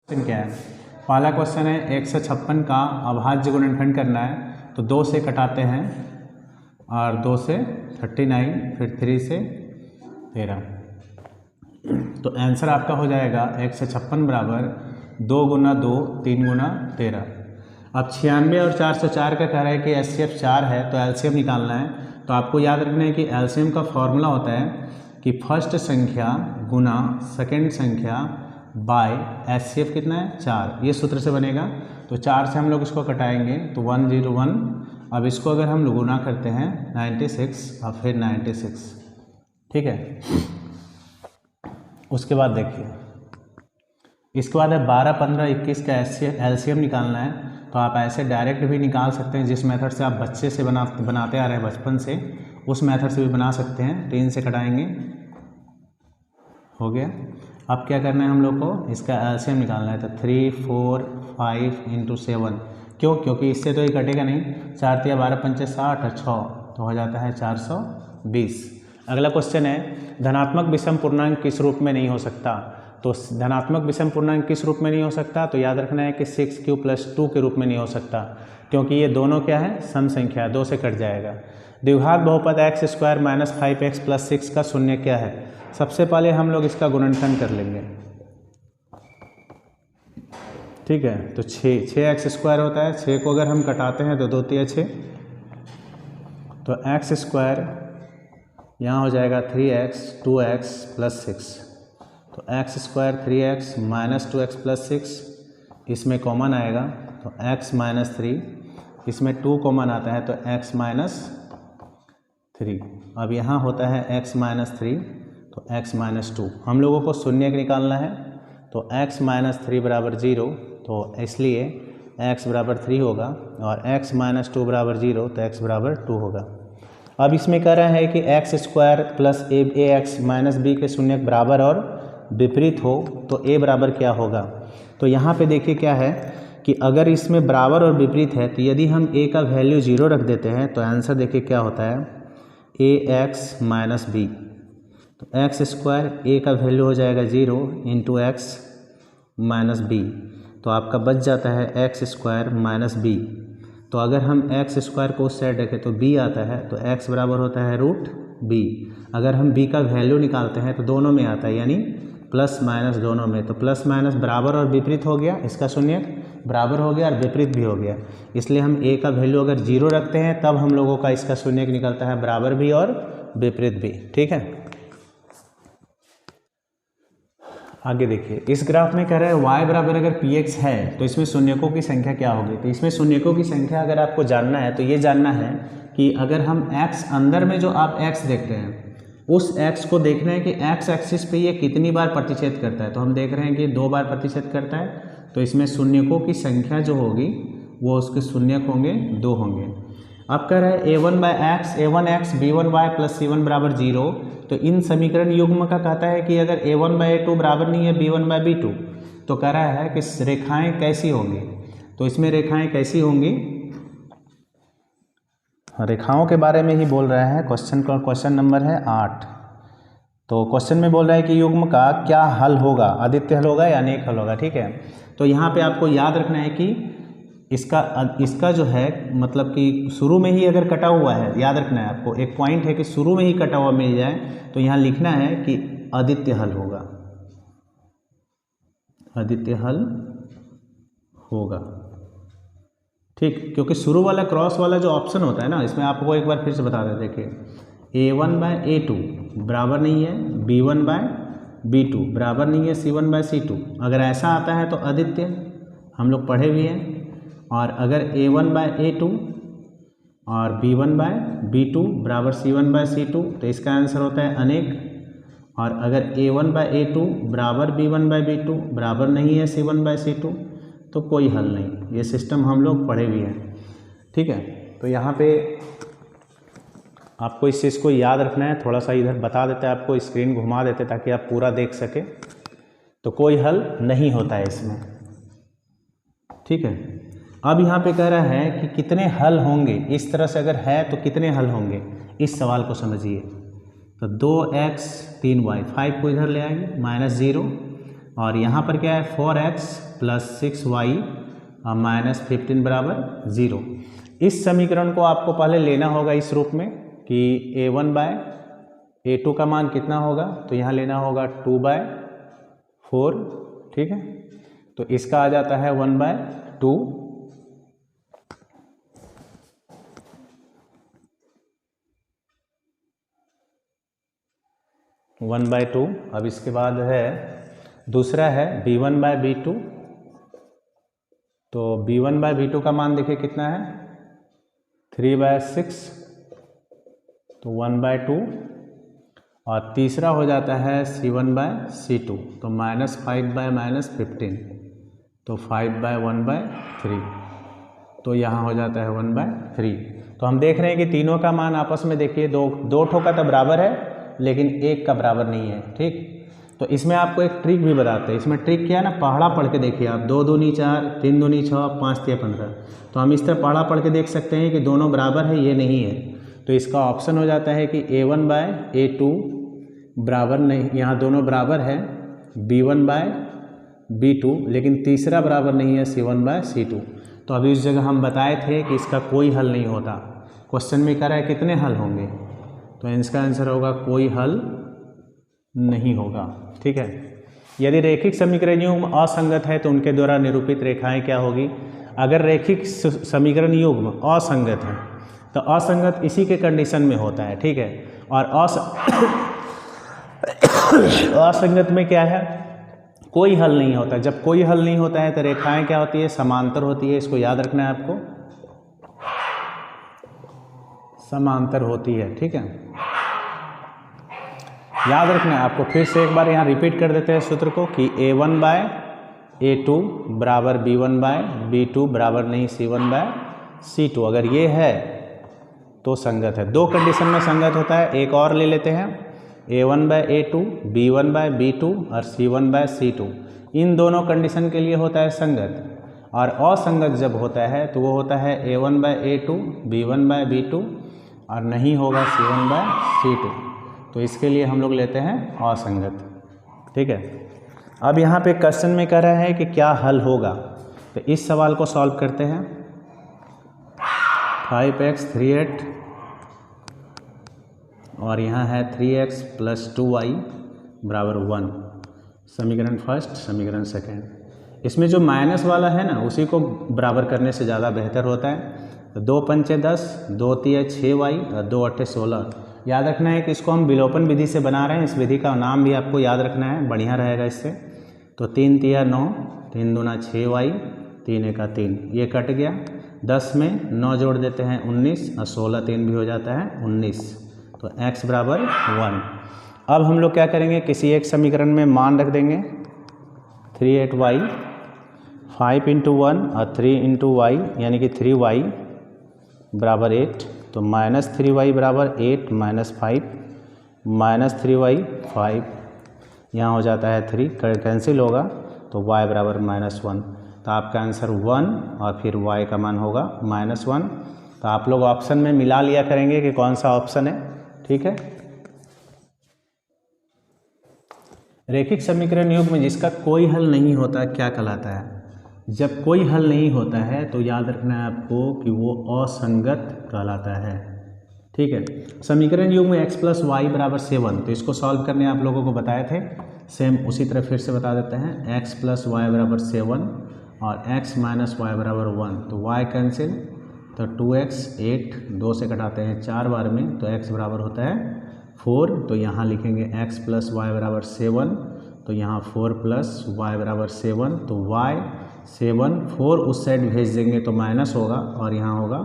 Question क्या है? पहला क्वेश्चन है 156 का अभाज्य गुणनखंड करना है, तो 2 से कटाते हैं और 2 से 39, फिर 3 से 13। तो आंसर आपका हो जाएगा 156 बराबर 2 गुना 2 3 गुना 13। अब 96 और 404 का कह रहा है कि HCF 4 है, तो एलसीएम निकालना है। तो आपको याद रखना है कि एलसीएम का फॉर्मूला होता है कि फर्स्ट संख्या गुना सेकंड संख्या बाय HCF कितना है 4, ये सूत्र से बनेगा। तो 4 से हम लोग इसको कटाएंगे तो 101। अब इसको अगर हम गुना करते हैं 96 और फिर 96, ठीक है। उसके बाद देखिए, इसके बाद है 12, 15, 21 का एलसीएम निकालना है। तो आप ऐसे डायरेक्ट भी निकाल सकते हैं, जिस मेथड से आप बच्चे से बनाते आ रहे हैं बचपन से, उस मेथड से भी बना सकते हैं। 3 से कटाएंगे, हो गया। अब क्या करना है हम लोग को, इसका एलसीएम निकालना है। तो 3, 4, 5 इंटू 7, क्यों? क्योंकि इससे तो ये कटेगा नहीं। 4 तिया 12 पंचे 60 और 6, तो हो जाता है 420। अगला क्वेश्चन है धनात्मक विषम पूर्णांक किस रूप में नहीं हो सकता? तो धनात्मक विषम पूर्णांक किस रूप में नहीं हो सकता? तो याद रखना है कि 6 + 2 के रूप में नहीं हो सकता, क्योंकि ये दोनों क्या है, सम संख्या, 2 से कट जाएगा। द्विघात बहुपद x² - 5x + 6 का शून्य क्या है? सबसे पहले हम लोग इसका गुणनखंड कर लेंगे, ठीक है। तो 6x² होता है, 6 को अगर हम कटाते हैं तो 2 तिया 6, तो x² यहाँ हो जाएगा 3x 2x + 6। तो x² 3x - 2x + 6, इसमें कॉमन आएगा तो x - 3, इसमें 2 कॉमन आता है तो x - 3। अब यहाँ होता है x - 3, तो x - 2। हम लोगों को शून्य निकालना है, तो x - 3 बराबर 0, तो इसलिए x बराबर 3 होगा, और x - 2 बराबर 0, तो x बराबर 2 होगा। अब इसमें कह रहा है कि x² + ax - b के शून्य बराबर और विपरीत हो, तो a बराबर क्या होगा? तो यहाँ पे देखिए क्या है कि अगर इसमें बराबर और विपरीत है, तो यदि हम a का वैल्यू 0 रख देते हैं, तो आंसर देखिए क्या होता है, ax - b। तो x² a का वैल्यू हो जाएगा 0 इंटू x - b, तो आपका बच जाता है x² - b। तो अगर हम x² को उस साइड रखें तो b आता है, तो x बराबर होता है √b। अगर हम b का वैल्यू निकालते हैं तो दोनों में आता है, यानी प्लस माइनस दोनों में। तो प्लस माइनस बराबर और विपरीत हो गया, इसका शून्य बराबर हो गया और विपरीत भी हो गया। इसलिए हम a का वैल्यू अगर 0 रखते हैं तब हम लोगों का इसका शून्य निकलता है, बराबर भी और विपरीत भी, ठीक है। आगे देखिए, इस ग्राफ में कह रहा है y बराबर अगर px है तो इसमें शून्यकों की संख्या क्या होगी? तो इसमें शून्यकों की संख्या अगर आपको जानना है तो ये जानना है कि अगर हम x अंदर में जो आप x देख रहे हैं, उस x को देखना है कि x एक्सिस पे ये कितनी बार प्रतिच्छेद करता है। तो हम देख रहे हैं कि 2 बार प्रतिच्छेद करता है, तो इसमें शून्यकों की संख्या जो होगी वो उसके शून्यक होंगे 2 होंगे। अब कह रहा है a1/x a1x b1y + c1 बराबर 0। तो इन समीकरण युग्म का कहता है कि अगर a1/a2 बराबर नहीं है b1/b2, तो कह रहा है कि रेखाएं कैसी होंगी? तो इसमें रेखाएं कैसी होंगी, रेखाओं के बारे में ही बोल रहा है। क्वेश्चन नंबर है 8। तो क्वेश्चन में बोल रहा है कि युग्म का क्या हल होगा, आदित्य हल होगा या अनेक हल होगा, ठीक है। तो यहाँ पे आपको याद रखना है कि इसका जो है मतलब कि शुरू में ही अगर कटा हुआ है, याद रखना है आपको, एक पॉइंट है कि शुरू में ही कटा हुआ मिल जाए तो यहाँ लिखना है कि आदित्य हल होगा, आदित्य हल होगा, ठीक। क्योंकि शुरू वाला क्रॉस वाला जो ऑप्शन होता है ना, इसमें आपको एक बार फिर से बता दें, देखिए a1/a2 बराबर नहीं है b1/b2 बराबर नहीं है c1/c2। अगर ऐसा आता है तो आदित्य, हम लोग पढ़े भी हैं। और अगर a1/a2 और b1/b2 बराबर c1/c2, तो इसका आंसर होता है अनेक। और अगर a1/a2 बराबर b1/b2 बराबर नहीं है c1/c2, तो कोई हल नहीं। ये सिस्टम हम लोग पढ़े भी हैं, ठीक है। तो यहाँ पे आपको इस चीज़ को याद रखना है। थोड़ा सा इधर बता देते हैं आपको, स्क्रीन घुमा देते ताकि आप पूरा देख सके। तो कोई हल नहीं होता है इसमें, ठीक है। अब यहाँ पे कह रहा है कि कितने हल होंगे, इस तरह से अगर है तो कितने हल होंगे, इस सवाल को समझिए। तो 2x 3y, 5 को इधर ले आएंगे, -0, और यहाँ पर क्या है 4x प्लस 6y माइनस 15 बराबर 0। इस समीकरण को आपको पहले लेना होगा इस रूप में कि a1 बाय a2 का मान कितना होगा, तो यहाँ लेना होगा 2/4, ठीक है। तो इसका आ जाता है 1/2, अब इसके बाद है दूसरा है b1/b2। तो b1/b2 का मान देखिए कितना है 3/6, तो 1/2। और तीसरा हो जाता है c1/c2, तो -5/-15, तो 5/1/3, तो यहाँ हो जाता है 1/3। तो हम देख रहे हैं कि तीनों का मान आपस में देखिए दो ठो का तो बराबर है लेकिन एक का बराबर नहीं है, ठीक। तो इसमें आपको एक ट्रिक भी बताते हैं। इसमें ट्रिक क्या है ना, पहाड़ा पढ़ के देखिए आप, 2 दूनी 4, 3 दूनी 6, 5 तिया 15। तो हम इस तरह पहाड़ा पढ़ के देख सकते हैं कि दोनों बराबर है, ये नहीं है। तो इसका ऑप्शन हो जाता है कि a1/a2 बराबर नहीं, यहाँ दोनों बराबर है b1/b2, लेकिन तीसरा बराबर नहीं है c1/c2। तो अभी उस जगह हम बताए थे कि इसका कोई हल नहीं होता। क्वेश्चन में कह रहा है कितने हल होंगे, तो इसका आंसर होगा कोई हल नहीं होगा, ठीक है। यदि रैखिक समीकरण युग्म असंगत है तो उनके द्वारा निरूपित रेखाएं क्या होगी। अगर रैखिक समीकरण युग्म असंगत है तो असंगत इसी के कंडीशन में होता है, ठीक है। और असंगत में क्या है, कोई हल नहीं होता। जब कोई हल नहीं होता है तो रेखाएं क्या होती है, समांतर होती है। इसको याद रखना है आपको, समांतर होती है, ठीक है, याद रखना है आपको। फिर से एक बार यहाँ रिपीट कर देते हैं सूत्र को कि a1/a2 बराबर b1/b2 बराबर नहीं c1/c2। अगर ये है तो संगत है। 2 कंडीशन में संगत होता है। एक और ले लेते हैं, a1/a2, b1/b2 और c1/c2। इन दोनों कंडीशन के लिए होता है संगत। और असंगत जब होता है तो वो होता है a1/a2, b1/b2 और नहीं होगा c1/c2। तो इसके लिए हम लोग लेते हैं असंगत, ठीक है। अब यहाँ पे क्वेश्चन में कह रहा है कि क्या हल होगा, तो इस सवाल को सॉल्व करते हैं। 5x 3x और यहाँ है 3x प्लस 2y बराबर 1, समीकरण फर्स्ट, समीकरण सेकेंड। इसमें जो माइनस वाला है ना उसी को बराबर करने से ज़्यादा बेहतर होता है। तो 2 पंचे 10, 2 तिया 6y और 2 अट्ठे 16। याद रखना है कि इसको हम विलोपन विधि से बना रहे हैं। इस विधि का नाम भी आपको याद रखना है, बढ़िया रहेगा इससे। तो 3 तिया 9, 3 दूना 6y, 3 एका 3, ये कट गया। 10 में 9 जोड़ देते हैं 19 और 16 3 भी हो जाता है 19। तो x बराबर 1। अब हम लोग क्या करेंगे, किसी एक समीकरण में मान रख देंगे 3/8y, 5 × 1 और 3 × y यानी कि 3y बराबर 8। तो -3y बराबर 8 - 5, -3y 5, यहाँ हो जाता है 3, कैंसिल होगा तो y बराबर -1। तो आपका आंसर 1 और फिर y का मान होगा -1। तो आप लोग ऑप्शन में मिला लिया करेंगे कि कौन सा ऑप्शन है, ठीक है। रैखिक समीकरण युग्म में जिसका कोई हल नहीं होता क्या कहलाता है। जब कोई हल नहीं होता है तो याद रखना है आपको कि वो असंगत कहलाता है, ठीक है। समीकरण युग्म में x प्लस वाई बराबर 7, तो इसको सॉल्व करने आप लोगों को बताए थे। सेम उसी तरह फिर से बता देते हैं, x प्लस वाई बराबर 7 और x माइनस वाई बराबर 1। तो y कैंसिल, तो 2x 8, 2 से कटाते हैं 4 बार में, तो x बराबर होता है 4। तो यहाँ लिखेंगे x प्लस वाई बराबर 7, तो यहाँ 4 प्लस वाई बराबर 7। तो y 7, 4 उस साइड भेज देंगे तो माइनस होगा और यहाँ होगा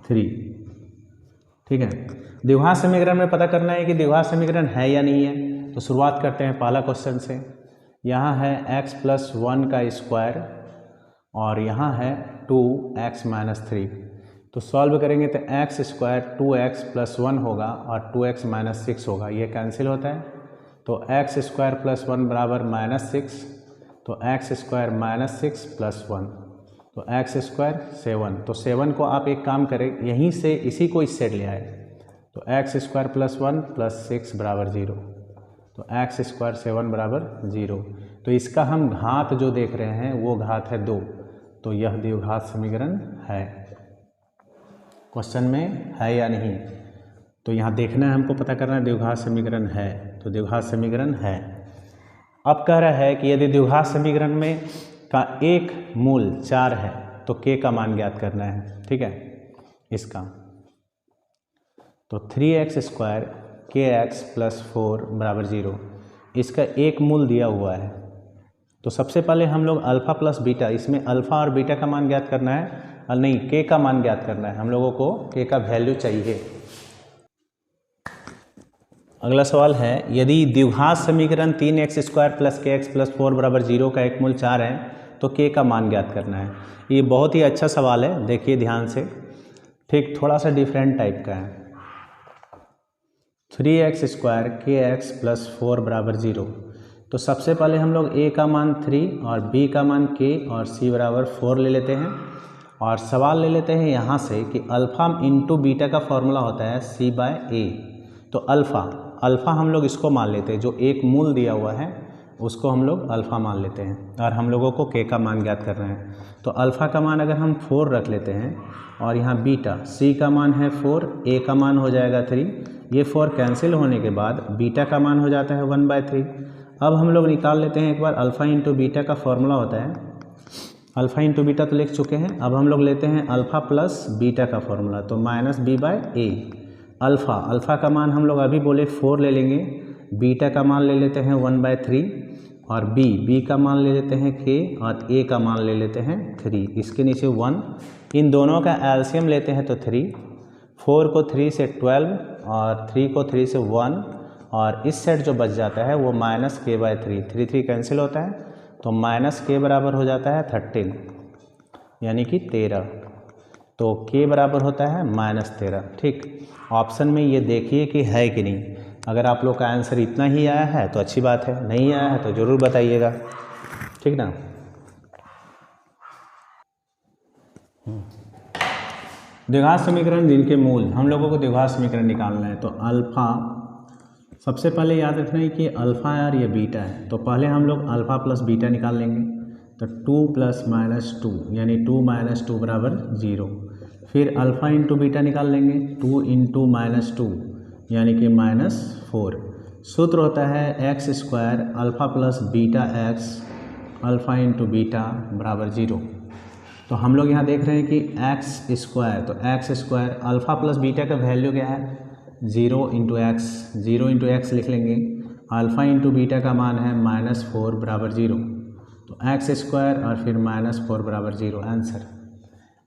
3, ठीक है। द्विघात समीकरण में पता करना है कि द्विघात समीकरण है या नहीं है। तो शुरुआत करते हैं पहला क्वेश्चन से। यहाँ है x प्लस 1 का स्क्वायर और यहाँ है 2x माइनस 3। तो सॉल्व करेंगे तो x स्क्वायर 2x प्लस 1 होगा और 2x माइनस 6 होगा, ये कैंसिल होता है। तो x स्क्वायर प्लस 1 बराबर -6, तो x स्क्वायर -6 प्लस 1, तो x स्क्वायर 7। तो 7 को आप एक काम करें, यहीं से इसी को इस साइड ले आए, तो x स्क्वायर प्लस 1 प्लस 6 बराबर 0। तो x स्क्वायर 7 बराबर 0। तो इसका हम घात जो देख रहे हैं वो घात है 2, तो यह द्विघात समीकरण है। क्वेश्चन में है या नहीं, तो यहाँ देखना है, हमको पता करना है द्विघात समीकरण है, तो द्विघात समीकरण है। अब कह रहा है कि यदि द्विघात समीकरण में का एक मूल 4 है तो k का मान ज्ञात करना है। ठीक है, इसका तो 3x² kx + 4 = 0, इसका एक मूल दिया हुआ है। तो सबसे पहले हम लोग अल्फ़ा प्लस बीटा, इसमें अल्फ़ा और बीटा का मान ज्ञात करना है, और नहीं k का मान ज्ञात करना है। हम लोगों को k का वैल्यू चाहिए। अगला सवाल है, यदि द्विघात समीकरण 3x² + kx + 4 = 0 का एक मूल 4 है तो k का मान ज्ञात करना है। ये बहुत ही अच्छा सवाल है, देखिए ध्यान से। ठीक, थोड़ा सा डिफरेंट टाइप का है। 3x² kx + 4 = 0, तो सबसे पहले हम लोग a का मान 3 और b का मान k और c = 4 ले लेते हैं, और सवाल ले लेते हैं यहाँ से कि अल्फ़ा इंटू बीटा का फॉर्मूला होता है c/a। तो अल्फ़ा हम लोग इसको मान लेते हैं, जो एक मूल दिया हुआ है उसको हम लोग अल्फ़ा मान लेते हैं, और हम लोगों को k का मान ज्ञात कर रहे हैं। तो अल्फ़ा का मान अगर हम 4 रख लेते हैं, और यहाँ बीटा c का मान है 4, a का मान हो जाएगा 3, ये 4 कैंसिल होने के बाद बीटा का मान हो जाता है 1/3। अब हम लोग निकाल लेते हैं एक बार, अल्फ़ा इंटू बीटा का फॉर्मूला होता है, अल्फ़ा इंटू बीटा तो लिख चुके हैं। अब हम लोग लेते हैं अल्फ़ा प्लस बीटा का फॉर्मूला, तो -b/a। अल्फ़ा का मान हम लोग अभी बोले 4 ले लेंगे, बीटा का मान ले लेते हैं 1/3, और बी का मान ले लेते हैं k, और a का मान ले लेते हैं 3, इसके नीचे 1। इन दोनों का एलसीएम लेते हैं तो 3, 4 को 3 से 12 और 3 को 3 से 1, और इस सेट जो बच जाता है वो -k/3, 3 कैंसिल होता है, तो -k बराबर हो जाता है 13, यानी कि 13। तो k बराबर होता है -13। ठीक, ऑप्शन में ये देखिए कि है कि नहीं। अगर आप लोग का आंसर इतना ही आया है तो अच्छी बात है, नहीं आया है तो ज़रूर बताइएगा। ठीक ना। द्विघात समीकरण जिनके मूल, हम लोगों को द्विघात समीकरण निकालना है, तो अल्फ़ा सबसे पहले याद रखना है कि अल्फ़ा है और ये बीटा है, तो पहले हम लोग अल्फ़ा प्लस बीटा निकाल लेंगे। तो 2 + -2 यानी 2 - 2 = 0। फिर अल्फ़ा इंटू बीटा निकाल लेंगे, 2 × -2 यानी कि -4। सूत्र होता है x² alpha plus beta x alpha into beta = 0। तो हम लोग यहाँ देख रहे हैं कि x², तो x² अल्फ़ा प्लस बीटा का वैल्यू क्या है 0 × x, 0 × x लिख लेंगे। अल्फ़ा इंटू बीटा का मान है -4 = 0, तो x² और फिर -4 = 0 आंसर।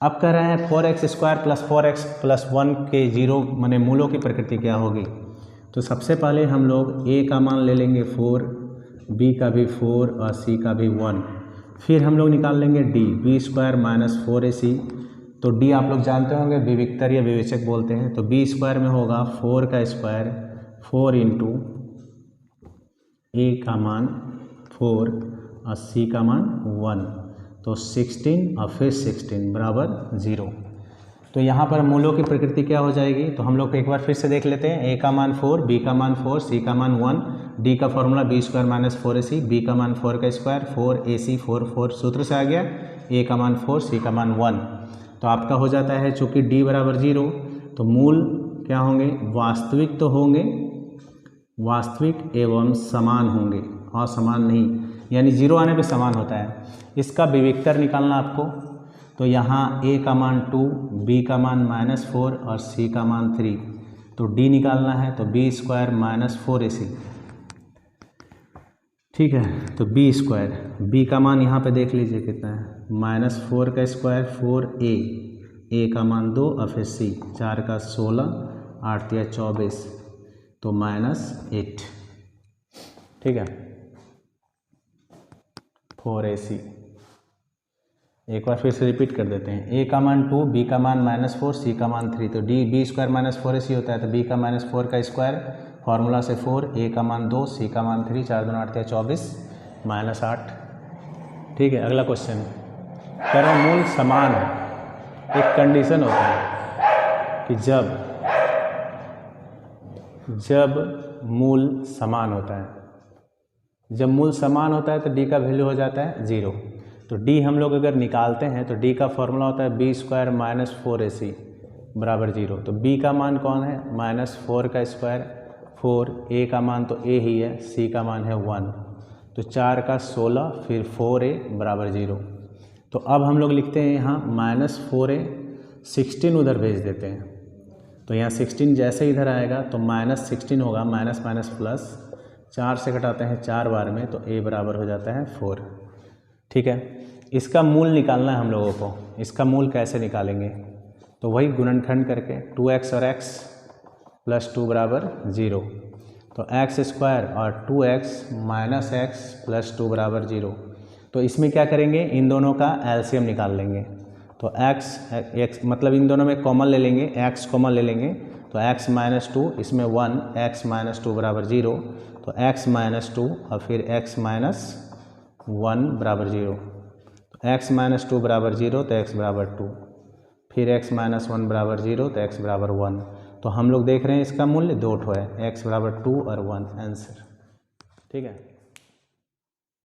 अब कह रहे हैं 4x² + 4x + 1 के 0 माने मूलों की प्रकृति क्या होगी। तो सबसे पहले हम लोग a का मान ले लेंगे 4, b का भी 4 और c का भी 1। फिर हम लोग निकाल लेंगे d, b² - 4ac। तो d आप लोग जानते होंगे विविक्तर या विवेचक बोलते हैं, तो b² में होगा 4 का स्क्वायर, 4 इंटू a का मान 4 और c का मान 1, तो 16 और फिर 16 = 0। तो यहाँ पर मूलों की प्रकृति क्या हो जाएगी, तो हम लोग एक बार फिर से देख लेते हैं। a का मान 4, b का मान 4, c का मान 1, d का फॉर्मूला b² - 4ac, b का मान 4 का स्क्वायर, 4ac 4 सूत्र से आ गया, a का मान 4, c का मान 1। तो आपका हो जाता है, चूँकि d = 0, तो मूल क्या होंगे, वास्तविक तो होंगे, वास्तविक एवं समान होंगे, असमान नहीं, यानी 0 आने पे समान होता है। इसका विविक्तर निकालना आपको, तो यहाँ a का मान 2, b का मान -4 और c का मान 3, तो d निकालना है, तो b² - 4ac। ठीक है, तो b² का मान यहाँ पे देख लीजिए कितना है, -4 का स्क्वायर 4a का मान 2 और फिर c 4 का 16, 8 या 24, तो -8। ठीक है, 4ac। एक बार फिर से रिपीट कर देते हैं, a का मान 2, b का मान -4, c का मान 3, तो b² - 4ac होता है, तो b का -4 का स्क्वायर फार्मूला से 4, a का मान 2, c का मान 3, 4 दूनी 8 या 24, -8। ठीक है, अगला क्वेश्चन, कह रहा मूल समान है। एक कंडीशन होता है कि जब मूल समान होता है, जब मूल समान होता है तो डी का वैल्यू हो जाता है 0। तो डी हम लोग अगर निकालते हैं तो डी का फॉर्मूला होता है b² - 4ac बराबर 0। तो b का मान कौन है, -4 का स्क्वायर 4, a का मान तो a ही है, c का मान है 1, तो 4 का 16 फिर 4a बराबर 0। तो अब हम लोग लिखते हैं यहाँ -4a, 16 उधर भेज देते हैं। तो यहाँ 16 जैसे इधर आएगा तो -16 होगा, माइनस माइनस प्लस, 4 से घटाते हैं 4 बार में तो a बराबर हो जाता है 4। ठीक है, इसका मूल निकालना है हम लोगों को। इसका मूल कैसे निकालेंगे, तो वही गुणनखंड करके 2x और x +2 बराबर 0। तो x² और 2x - x +2 बराबर 0। तो इसमें क्या करेंगे, इन दोनों का एलसीएम निकाल लेंगे। तो x मतलब इन दोनों में कॉमन ले लेंगे, x कॉमन ले लेंगे तो x - 2 इसमें 1, x - 2 बराबर 0। तो x - 2 और फिर x - 1 बराबर 0। तो x - 2 बराबर 0 तो x बराबर 2, फिर x - 1 बराबर 0 तो x बराबर 1। तो हम लोग देख रहे हैं इसका मूल्य 2 ठो है, x बराबर 2 और 1 आंसर। ठीक है।